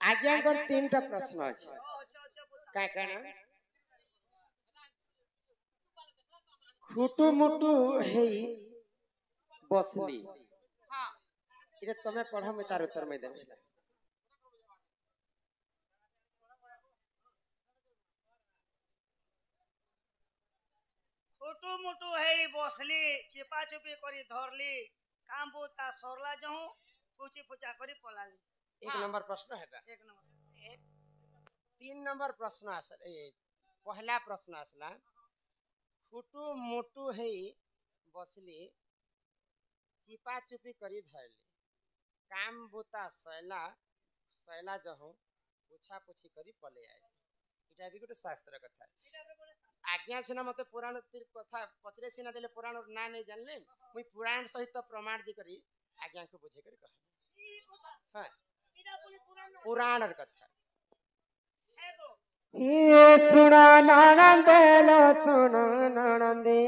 आज्ञा को तीन टा प्रश्न अछि का कहना खुटू मुटू हेई बसली हां इरे तमे पढ़ो में तार उत्तर में देबे छोटू मोटू है बसली चिपा चुपी करी धरली काम बोता सरला जहू पूछी पूछा करी पलाली एक नंबर प्रश्न है एक नंबर तीन नंबर प्रश्न आसल पहला प्रश्न आसला खुटू मुटू हेई बसली चिपा चुपी करी धरली काम बुता सैला सैला जहू पूछा पूछी करी पले आए इटा भी गोटे शास्त्र कथा आज्ञा सिना मते पुराण कथा पचरे सिना देले पुराण ना नहीं जानले मुई पुराण सहित प्रमाण दी करी आज्ञा को बुझे करी कह हां पुराण कथा ये सुना ननंदे लो सुनो ननंदे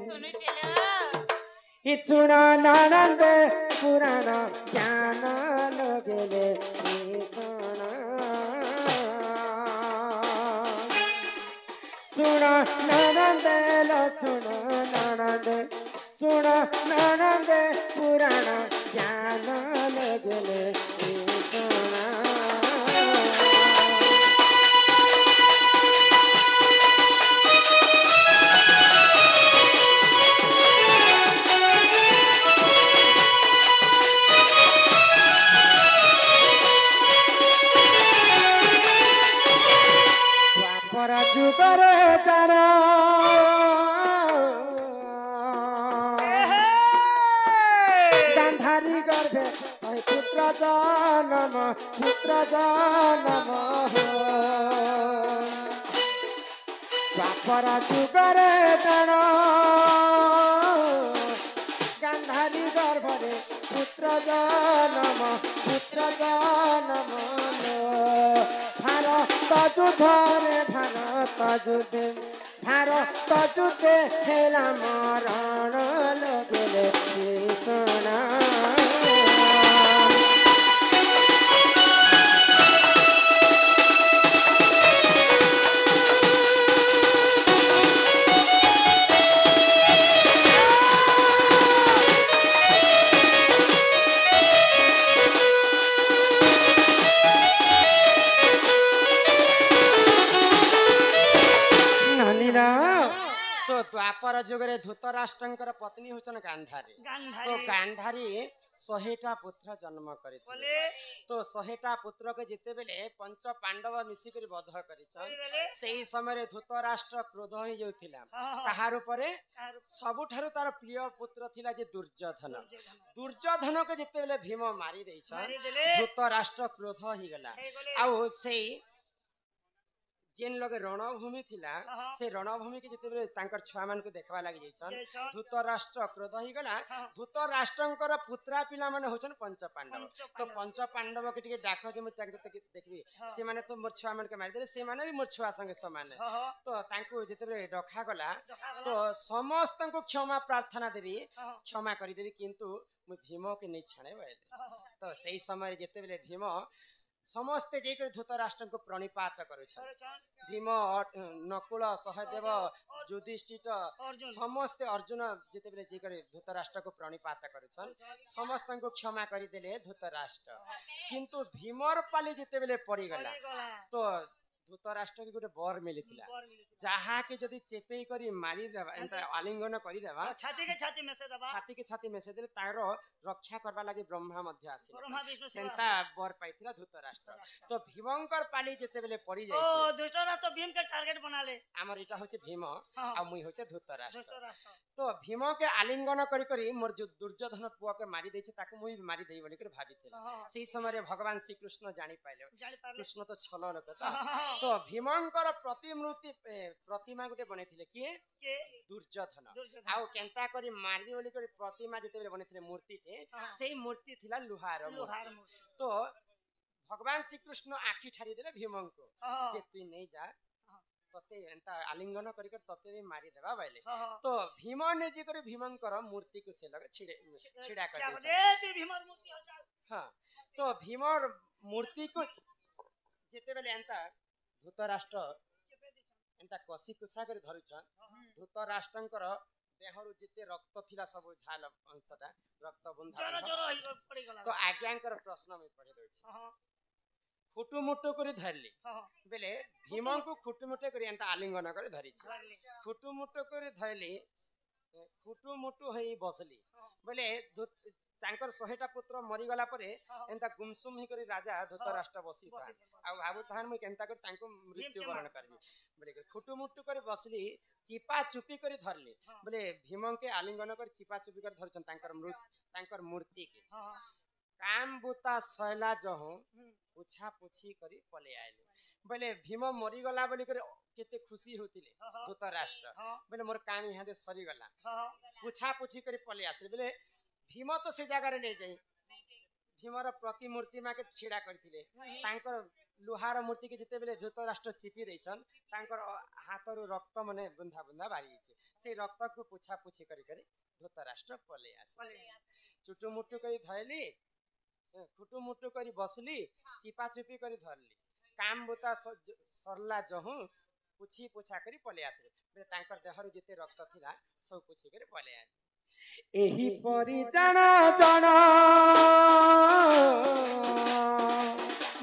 सुनो चलो ये सुना ननंदे पुराण ज्ञान लगेले सुना सुना ननंदे लो सुनो ननंदे सुना ननंदे पुराण ज्ञान लगेले सुना जुगरे जाना गांधारी गर्भे पुत्र जन्म द्वापर जुगरे जाना गांधारी गर्भे पुत्र जन्म भारत युद्धे भारत युद्धे हेला मरण लगेले कृष्ण तो द्वापर जुगरे धृतराष्ट्रंकर पत्नी होचन गांधारी तो गांधारी 100टा पुत्र जन्म करिथिले तो 100टा पुत्र के जिते बेले पंच पांडव मिसी करी वध करिछन सेही समय धृतराष्ट्र क्रोध हो जाउथिला कहार ऊपर सबुठारु तार प्रिय पुत्र थिला जे दुर्योधन के जिते बेले भीम मारी दैछन धृतराष्ट्र क्रोध हो गला आउ सेही जेन लगे रणभूमि थिला से रणभूमि के जिते बेले तांकर छुआ मान को देखबा लागि जैछन धृतराष्ट्र क्रोध हो गला धृतराष्ट्रंकर पुत्रा पिला माने होछन पंच पांडव तो पंच पांडव के टिके डाक जे म तांके देखबी से माने तो मोर छुआ मान के मारि देले से माने भी मोर छुआ संगे समान तो तांको जिते बेले डखा गला तो समस्त को क्षमा प्रार्थना देबी क्षमा करि देबी किंतु मु भीम के नहीं छाणे बैले तो सही समय जिते बेले भीम समस्ते जेकर धृतराष्ट्र को प्रणिपात करुछन भीम नकुल सहदेव युधिष्ठिर समस्ते अर्जुन जेते बेले जेकर धृतराष्ट्र को प्रणिपात करुछन समस्त को क्षमा करि देले धृतराष्ट्र किंतु भीमर पाली जेते बेले पड़ी गला तो धृतराष्ट्र के गोटे बर मिलिथिला जहा के जदी चेपई करी मारी देबा एंता आलिंगन करी देबा छाती के छाती मेसे देले तारो रक्षा करबा लागि ब्रह्मा मध्य आसी सेंता बर पाइथिला धृतराष्ट्र तो भीमंकर पाली जेते बेले पड़ी जाय ओ धृतराष्ट्र तो भीम के टारगेट बनाले हमर इटा होचे भीम आ मुई होचे धृतराष्ट्र तो भीम के आलिंगन करी करी मोर जो दुर्योधन पुआ के मारी दैछे ताको मुई मारी देई बोली कर भाबिथिला सेही समय भगवान श्री कृष्ण जानि पाइले कृष्ण तो छल लोक तो भीमंकर प्रतिमूर्ति प्रतिमा गोटे बनेथिले के दुर्योधन आउ केंता करी मारबी बोली कर प्रतिमा जेते बेले बनेथिले मूर्ति के सेही मूर्ति थिला लुहार तो भगवान श्री कृष्ण आखि ठारी देले भीमं को जे तू नहीं जा तते एंता आलिंगन करी कर तते भी मारी देबा बाइले तो भीम ने जे करे भीमंकर मूर्ति को से लगे छिड़ा कर दे दे भीमर मूर्ति हां तो भीमर मूर्ति को जेते बेले एंता धृतराष्ट्र एंता कसी कुसा कर धरुछन धृतराष्ट्रंकर देहरु जेते रक्त थिला सब झाल अंशटा रक्त बुंदा जरा जरा ही पड़ी गला तो आज्ञांकर प्रश्न में पढ़े दउछि खुटुमुटु करी धरली बेले भीम को खुटुमुटु करी एंता आलिंगन करे धरि खुटुमुटु करी धरली खुटुमुटु होई बसली बेले तांकर 100टा पुत्र मरी गला परे एंता गुमसुम ही करी राजा धृतराष्ट्र बसी था आ भाबु तहन म केंता कर तांको मृत्यु वरण करबी बोले खुटुमुटु करे बसली चिपा चुपी करी धरली बोले भीम के आलिंगन कर चिपा चुपी कर धरछन तांकर मूर्ति के काम बुता सैला जहु पूछा पूछी करी पले आइले बोले भीम मरी गला बोली कर केते खुशी होतिले धृतराष्ट्र बोले मोर काम यहाँ दे सरी गला पूछा पूछी करी पले आसे बोले भीम तो से जगह रे ले जाई भीमर प्रतिमूर्ति मा के छिड़ा करथिले तांकर लोहार मूर्ति के जते बेले धृतराष्ट्र चिपी रहिछन तांकर हाथरु रक्त मने बुंदा बुंदा बारी छै से रक्त को पूछा पूछी करी करी धृतराष्ट्र पले आसे चुटुमुटु करी धरली खुटुमुटु करी बसली चिपा चुपी करी धरली काम बुता सरला जहु पूछी पूछा करी पले आसे बेले तांकर देहरु जते रक्त थिला सब पूछी करी पले आसे एही परी जाना जाना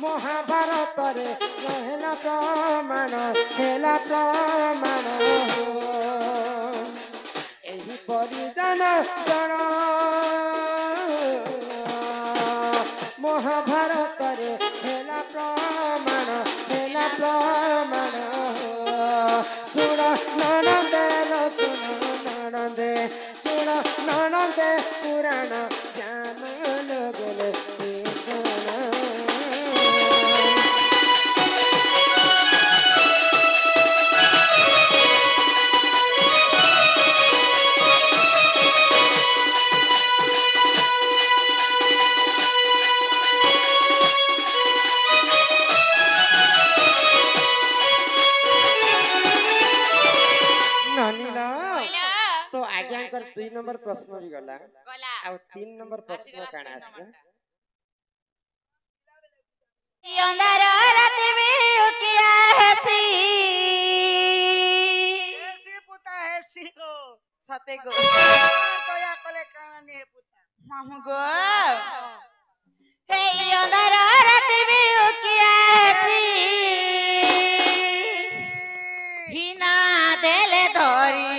महाभारत रे रहला प्रमाण हेला प्रमाण एही परी जाना जाना महाभारत रे हेला प्रमाण हेला प्रमाण सुन ननंदे सुन ननंदे ननंदे पुराण ज्ञान लगल तो आज्ञाकर 2 नंबर प्रश्न भी गला आ 3 नंबर प्रश्न काना आसला अंधार रात में किया हैसी ऐसे पुता है सी को सते गो दया कले काना ने पुता मामू गो हे अंधार रात में किया हैसी हिना देले धरी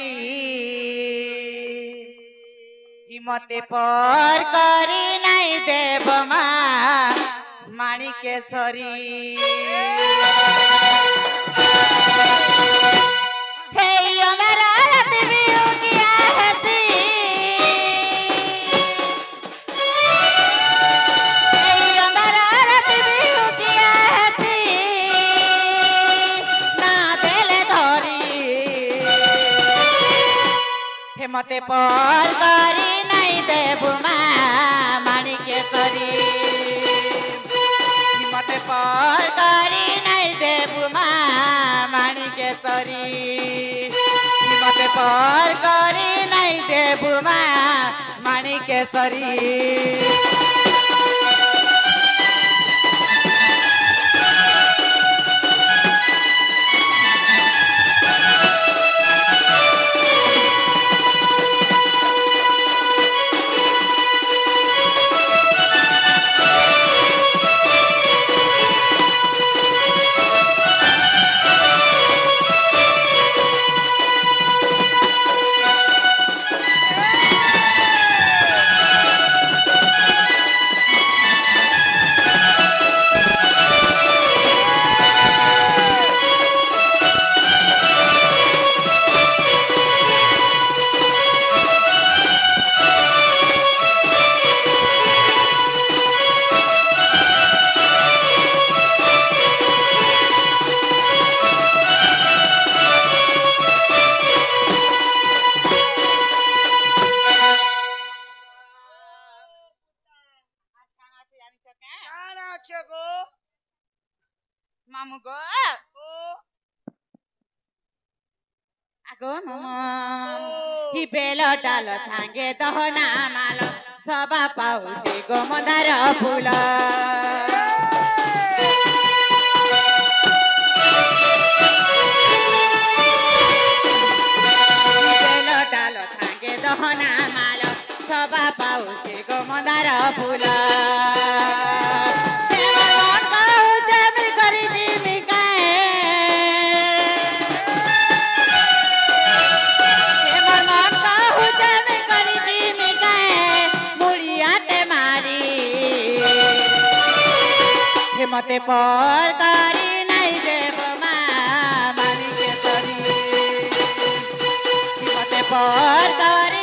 मते पर करी नहीं देव माणिकेश्वरी हे अंगारा देवी उगिया हसी हे अंगारा देवी उगिया हसी ना देले धरी हे मते पर करी देव माणिकेश्वरी मते पर करी नहीं देव माणिकेश्वरी मते पर करी नहीं देव माणिकेश्वरी मामू गो आगो मामा ही बेलो डालो थांगे दहना मालो सबा पाउचे गो मंदार फूल फूला हे मन कहू जमी करी जिमी काहे हे मन कहू जमी करी जिमी काहे मुड़िया ते मारी हे मते पर करी नहीं देव मानी के तरी हे मते पर करी